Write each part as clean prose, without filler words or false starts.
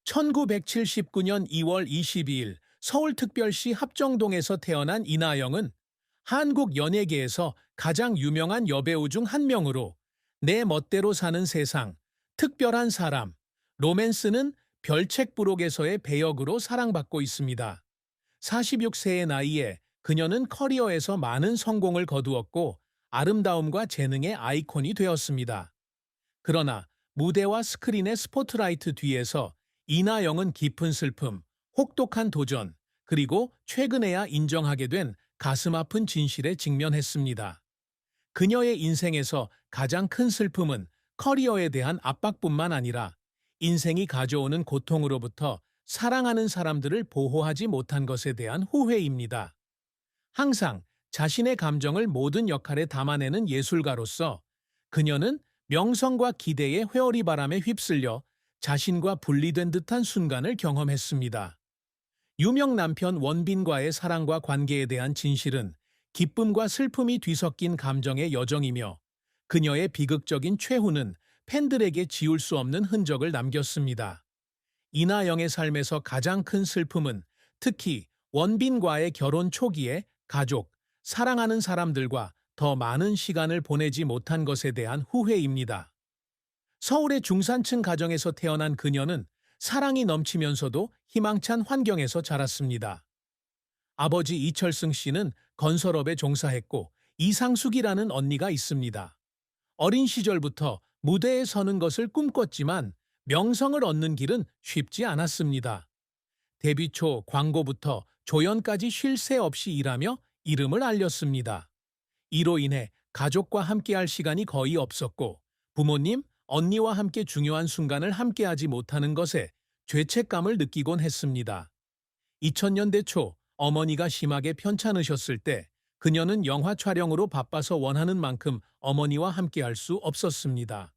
1979년 2월 22일 서울특별시 합정동에서 태어난 이나영은 한국 연예계에서 가장 유명한 여배우 중 한 명으로 내 멋대로 사는 세상, 특별한 사람, 로맨스는 별책부록에서의 배역으로 사랑받고 있습니다. 46세의 나이에 그녀는 커리어에서 많은 성공을 거두었고 아름다움과 재능의 아이콘이 되었습니다. 그러나 무대와 스크린의 스포트라이트 뒤에서 이나영은 깊은 슬픔, 혹독한 도전, 그리고 최근에야 인정하게 된 가슴 아픈 진실에 직면했습니다. 그녀의 인생에서 가장 큰 슬픔은 커리어에 대한 압박뿐만 아니라 인생이 가져오는 고통으로부터 사랑하는 사람들을 보호하지 못한 것에 대한 후회입니다. 항상 자신의 감정을 모든 역할에 담아내는 예술가로서 그녀는 명성과 기대의 회오리 바람에 휩쓸려 자신과 분리된 듯한 순간을 경험했습니다. 유명 남편 원빈과의 사랑과 관계에 대한 진실은 기쁨과 슬픔이 뒤섞인 감정의 여정이며 그녀의 비극적인 최후는 팬들에게 지울 수 없는 흔적을 남겼습니다. 이나영의 삶에서 가장 큰 슬픔은 특히 원빈과의 결혼 초기에 가족, 사랑하는 사람들과 더 많은 시간을 보내지 못한 것에 대한 후회입니다. 서울의 중산층 가정에서 태어난 그녀는 사랑이 넘치면서도 희망찬 환경에서 자랐습니다. 아버지 이철승 씨는 건설업에 종사했고 이상숙이라는 언니가 있습니다. 어린 시절부터 무대에 서는 것을 꿈꿨지만 명성을 얻는 길은 쉽지 않았습니다. 데뷔 초 광고부터 조연까지 쉴 새 없이 일하며 이름을 알렸습니다. 이로 인해 가족과 함께할 시간이 거의 없었고 부모님, 언니와 함께 중요한 순간을 함께하지 못하는 것에 죄책감을 느끼곤 했습니다. 2000년대 초 어머니가 심하게 편찮으셨을 때 그녀는 영화 촬영으로 바빠서 원하는 만큼 어머니와 함께할 수 없었습니다.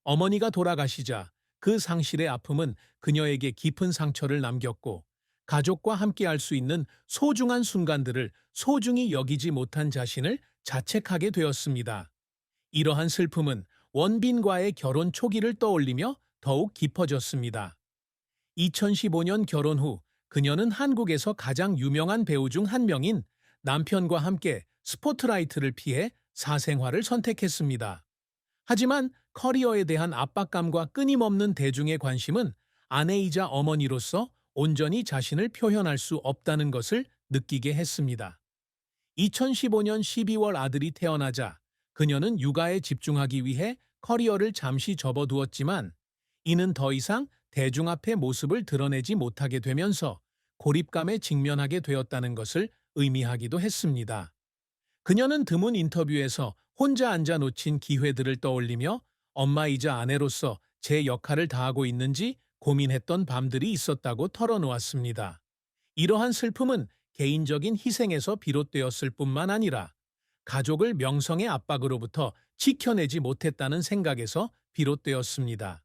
어머니가 돌아가시자 그 상실의 아픔은 그녀에게 깊은 상처를 남겼고 가족과 함께할 수 있는 소중한 순간들을 소중히 여기지 못한 자신을 자책하게 되었습니다. 이러한 슬픔은 원빈과의 결혼 초기를 떠올리며 더욱 깊어졌습니다. 2015년 결혼 후 그녀는 한국에서 가장 유명한 배우 중 한 명인 남편과 함께 스포트라이트를 피해 사생활을 선택했습니다. 하지만 커리어에 대한 압박감과 끊임없는 대중의 관심은 아내이자 어머니로서 온전히 자신을 표현할 수 없다는 것을 느끼게 했습니다. 2015년 12월 아들이 태어나자 그녀는 육아에 집중하기 위해 커리어를 잠시 접어두었지만 이는 더 이상 대중 앞에 모습을 드러내지 못하게 되면서 고립감에 직면하게 되었다는 것을 의미하기도 했습니다. 그녀는 드문 인터뷰에서 혼자 앉아 놓친 기회들을 떠올리며 엄마이자 아내로서 제 역할을 다하고 있는지 고민했던 밤들이 있었다고 털어놓았습니다. 이러한 슬픔은 개인적인 희생에서 비롯되었을 뿐만 아니라 가족을 명성의 압박으로부터 지켜내지 못했다는 생각에서 비롯되었습니다.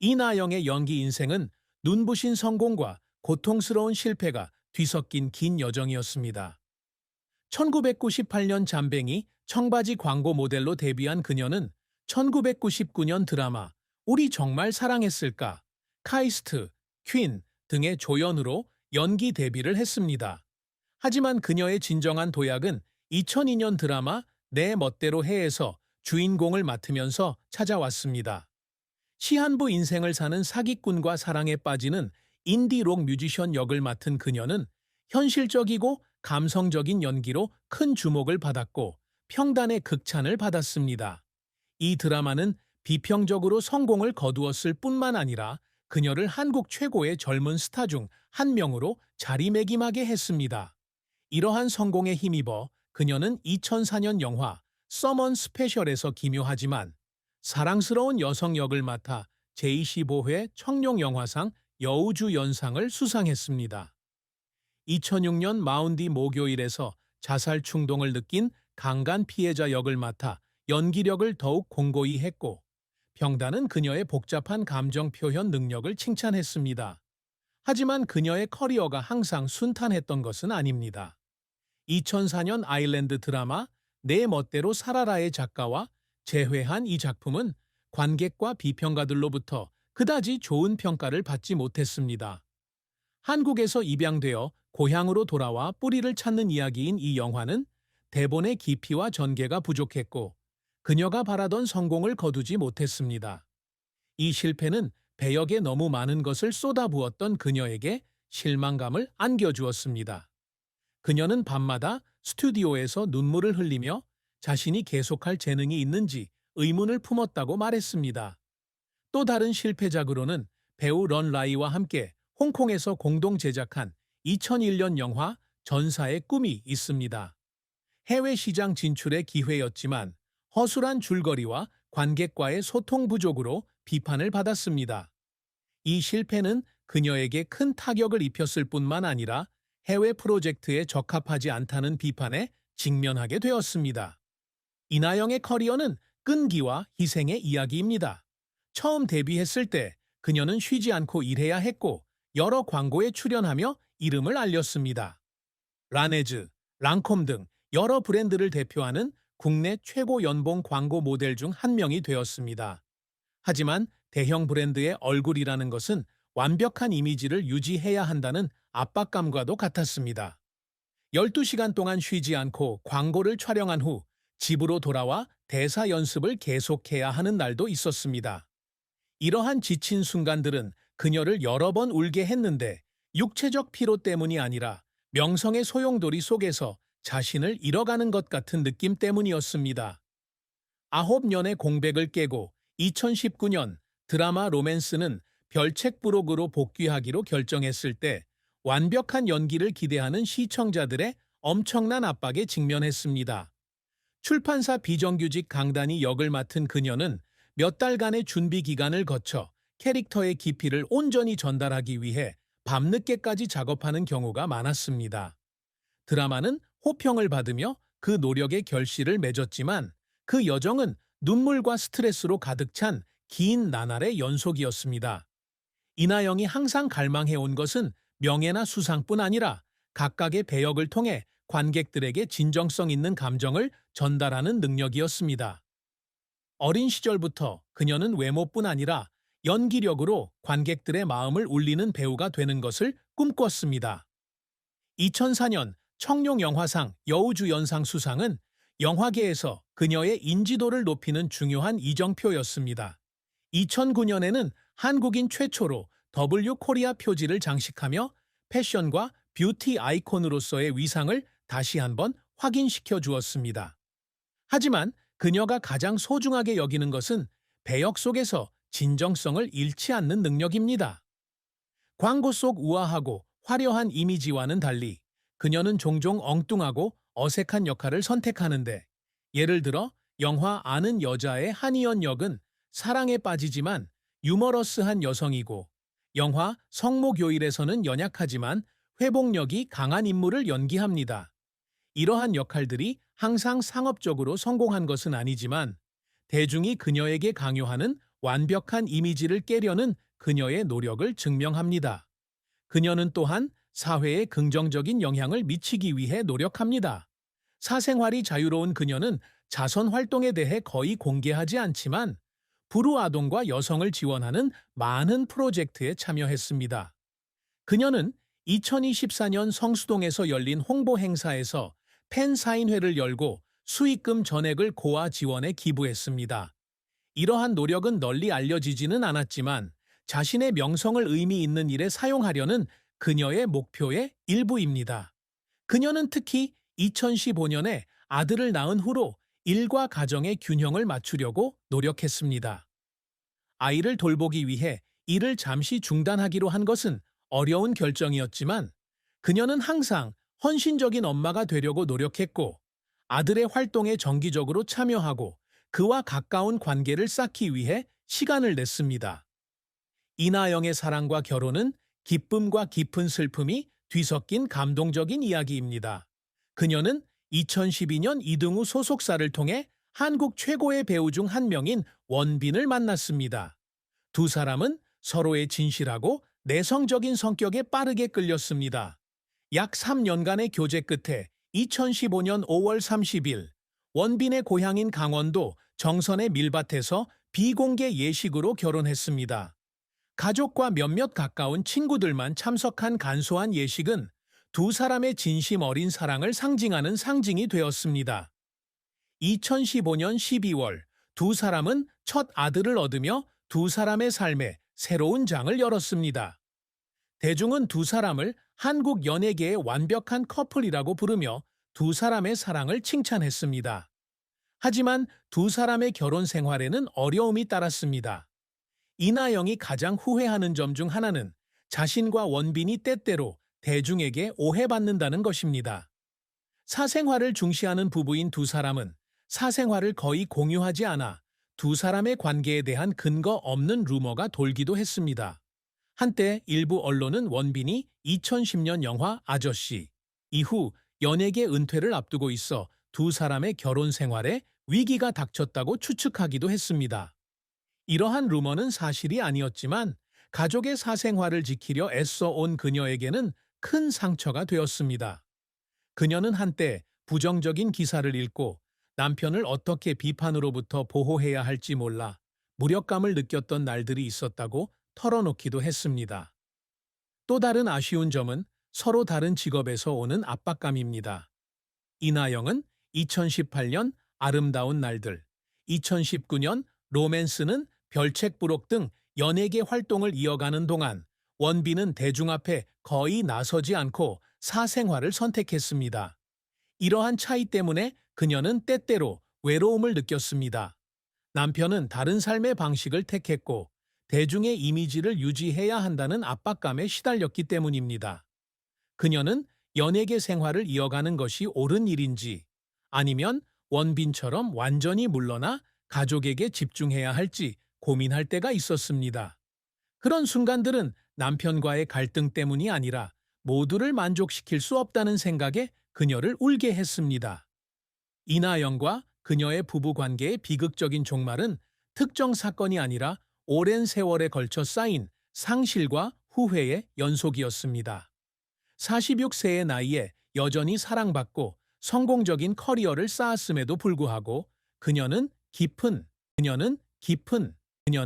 이나영의 연기 인생은 눈부신 성공과 고통스러운 실패가 뒤섞인 긴 여정이었습니다. 1998년 잠뱅이 청바지 광고 모델로 데뷔한 그녀는 1999년 드라마 우리 정말 사랑했을까, 카이스트, 퀸 등의 조연으로 연기 데뷔를 했습니다. 하지만 그녀의 진정한 도약은 2002년 드라마 내 멋대로 해에서 주인공을 맡으면서 찾아왔습니다. 시한부 인생을 사는 사기꾼과 사랑에 빠지는 인디록 뮤지션 역을 맡은 그녀는 현실적이고 감성적인 연기로 큰 주목을 받았고 평단의 극찬을 받았습니다. 이 드라마는 비평적으로 성공을 거두었을 뿐만 아니라 그녀를 한국 최고의 젊은 스타 중 한 명으로 자리매김하게 했습니다. 이러한 성공에 힘입어 그녀는 2004년 영화 서먼 스페셜에서 기묘하지만 사랑스러운 여성 역을 맡아 제25회 청룡영화상 여우주연상을 수상했습니다. 2006년 마운디 목요일에서 자살 충동을 느낀 강간 피해자 역을 맡아 연기력을 더욱 공고히 했고 평단은 그녀의 복잡한 감정 표현 능력을 칭찬했습니다. 하지만 그녀의 커리어가 항상 순탄했던 것은 아닙니다. 2004년 아일랜드 드라마 내 멋대로 살아라의 작가와 재회한 이 작품은 관객과 비평가들로부터 그다지 좋은 평가를 받지 못했습니다. 한국에서 입양되어 고향으로 돌아와 뿌리를 찾는 이야기인 이 영화는 대본의 깊이와 전개가 부족했고 그녀가 바라던 성공을 거두지 못했습니다. 이 실패는 배역에 너무 많은 것을 쏟아부었던 그녀에게 실망감을 안겨주었습니다. 그녀는 밤마다 스튜디오에서 눈물을 흘리며 자신이 계속할 재능이 있는지 의문을 품었다고 말했습니다. 또 다른 실패작으로는 배우 런 라이와 함께 홍콩에서 공동 제작한 2001년 영화 전사의 꿈이 있습니다. 해외 시장 진출의 기회였지만 허술한 줄거리와 관객과의 소통 부족으로 비판을 받았습니다. 이 실패는 그녀에게 큰 타격을 입혔을 뿐만 아니라 해외 프로젝트에 적합하지 않다는 비판에 직면하게 되었습니다. 이나영의 커리어는 끈기와 희생의 이야기입니다. 처음 데뷔했을 때 그녀는 쉬지 않고 일해야 했고 여러 광고에 출연하며 이름을 알렸습니다. 라네즈, 랑콤 등 여러 브랜드를 대표하는 국내 최고 연봉 광고 모델 중 한 명이 되었습니다. 하지만 대형 브랜드의 얼굴이라는 것은 완벽한 이미지를 유지해야 한다는 압박감과도 같았습니다. 12시간 동안 쉬지 않고 광고를 촬영한 후 집으로 돌아와 대사 연습을 계속해야 하는 날도 있었습니다. 이러한 지친 순간들은 그녀를 여러 번 울게 했는데 육체적 피로 때문이 아니라 명성의 소용돌이 속에서 자신을 잃어가는 것 같은 느낌 때문이었습니다. 9년의 공백을 깨고 2019년 드라마 로맨스는 별책 부록으로 복귀하기로 결정했을 때 완벽한 연기를 기대하는 시청자들의 엄청난 압박에 직면했습니다. 출판사 비정규직 강단이 역을 맡은 그녀는 몇 달간의 준비 기간을 거쳐 캐릭터의 깊이를 온전히 전달하기 위해 밤늦게까지 작업하는 경우가 많았습니다. 드라마는 호평을 받으며 그 노력의 결실을 맺었지만 그 여정은 눈물과 스트레스로 가득 찬 긴 나날의 연속이었습니다. 이나영이 항상 갈망해온 것은 명예나 수상뿐 아니라 각각의 배역을 통해 관객들에게 진정성 있는 감정을 전달하는 능력이었습니다. 어린 시절부터 그녀는 외모뿐 아니라 연기력으로 관객들의 마음을 울리는 배우가 되는 것을 꿈꿨습니다. 2004년 청룡 영화상 여우주연상 수상은 영화계에서 그녀의 인지도를 높이는 중요한 이정표였습니다. 2009년에는 한국인 최초로 W 코리아 표지를 장식하며 패션과 뷰티 아이콘으로서의 위상을 다시 한번 확인시켜 주었습니다. 하지만 그녀가 가장 소중하게 여기는 것은 배역 속에서 진정성을 잃지 않는 능력입니다. 광고 속 우아하고 화려한 이미지와는 달리 그녀는 종종 엉뚱하고 어색한 역할을 선택하는데, 예를 들어 영화 아는 여자의 한희연 역은 사랑에 빠지지만 유머러스한 여성이고, 영화 성모교일에서는 연약하지만 회복력이 강한 인물을 연기합니다. 이러한 역할들이 항상 상업적으로 성공한 것은 아니지만 대중이 그녀에게 강요하는 완벽한 이미지를 깨려는 그녀의 노력을 증명합니다. 그녀는 또한 사회에 긍정적인 영향을 미치기 위해 노력합니다. 사생활이 자유로운 그녀는 자선 활동에 대해 거의 공개하지 않지만 불우아동과 여성을 지원하는 많은 프로젝트에 참여했습니다. 그녀는 2024년 성수동에서 열린 홍보 행사에서 팬 사인회를 열고 수익금 전액을 고아 지원에 기부했습니다. 이러한 노력은 널리 알려지지는 않았지만 자신의 명성을 의미 있는 일에 사용하려는 그녀의 목표의 일부입니다. 그녀는 특히 2015년에 아들을 낳은 후로 일과 가정의 균형을 맞추려고 노력했습니다. 아이를 돌보기 위해 일을 잠시 중단하기로 한 것은 어려운 결정이었지만 그녀는 항상 헌신적인 엄마가 되려고 노력했고 아들의 활동에 정기적으로 참여하고 그와 가까운 관계를 쌓기 위해 시간을 냈습니다. 이나영의 사랑과 결혼은 기쁨과 깊은 슬픔이 뒤섞인 감동적인 이야기입니다. 그녀는 2012년 이등우 소속사를 통해 한국 최고의 배우 중 한 명인 원빈을 만났습니다. 두 사람은 서로의 진실하고 내성적인 성격에 빠르게 끌렸습니다. 약 3년간의 교제 끝에 2015년 5월 30일 원빈의 고향인 강원도 정선의 밀밭에서 비공개 예식으로 결혼했습니다. 가족과 몇몇 가까운 친구들만 참석한 간소한 예식은 두 사람의 진심 어린 사랑을 상징하는 상징이 되었습니다. 2015년 12월 두 사람은 첫 아들을 얻으며 두 사람의 삶에 새로운 장을 열었습니다. 대중은 두 사람을 한국 연예계의 완벽한 커플이라고 부르며 두 사람의 사랑을 칭찬했습니다. 하지만 두 사람의 결혼 생활에는 어려움이 따랐습니다. 이나영이 가장 후회하는 점 중 하나는 자신과 원빈이 때때로 대중에게 오해받는다는 것입니다. 사생활을 중시하는 부부인 두 사람은 사생활을 거의 공유하지 않아 두 사람의 관계에 대한 근거 없는 루머가 돌기도 했습니다. 한때 일부 언론은 원빈이 2010년 영화 아저씨 이후 연예계 은퇴를 앞두고 있어 두 사람의 결혼 생활에 위기가 닥쳤다고 추측하기도 했습니다. 이러한 루머는 사실이 아니었지만 가족의 사생활을 지키려 애써온 그녀에게는 큰 상처가 되었습니다. 그녀는 한때 부정적인 기사를 읽고 남편을 어떻게 비판으로부터 보호해야 할지 몰라 무력감을 느꼈던 날들이 있었다고 털어놓기도 했습니다. 또 다른 아쉬운 점은 서로 다른 직업에서 오는 압박감입니다. 이나영은 2018년 아름다운 날들, 2019년 로맨스는 별책부록 등 연예계 활동을 이어가는 동안 원빈은 대중 앞에 거의 나서지 않고 사생활을 선택했습니다. 이러한 차이 때문에 그녀는 때때로 외로움을 느꼈습니다. 남편은 다른 삶의 방식을 택했고 대중의 이미지를 유지해야 한다는 압박감에 시달렸기 때문입니다. 그녀는 연예계 생활을 이어가는 것이 옳은 일인지 아니면 원빈처럼 완전히 물러나 가족에게 집중해야 할지 고민할 때가 있었습니다. 그런 순간들은 남편과의 갈등 때문이 아니라 모두를 만족시킬 수 없다는 생각에 그녀를 울게 했습니다. 이나영과 그녀의 부부관계의 비극적인 종말은 특정 사건이 아니라 오랜 세월에 걸쳐 쌓인 상실과 후회의 연속이었습니다. 46세의 나이에 여전히 사랑받고 성공적인 커리어를 쌓았음에도 불구하고 그녀는 깊은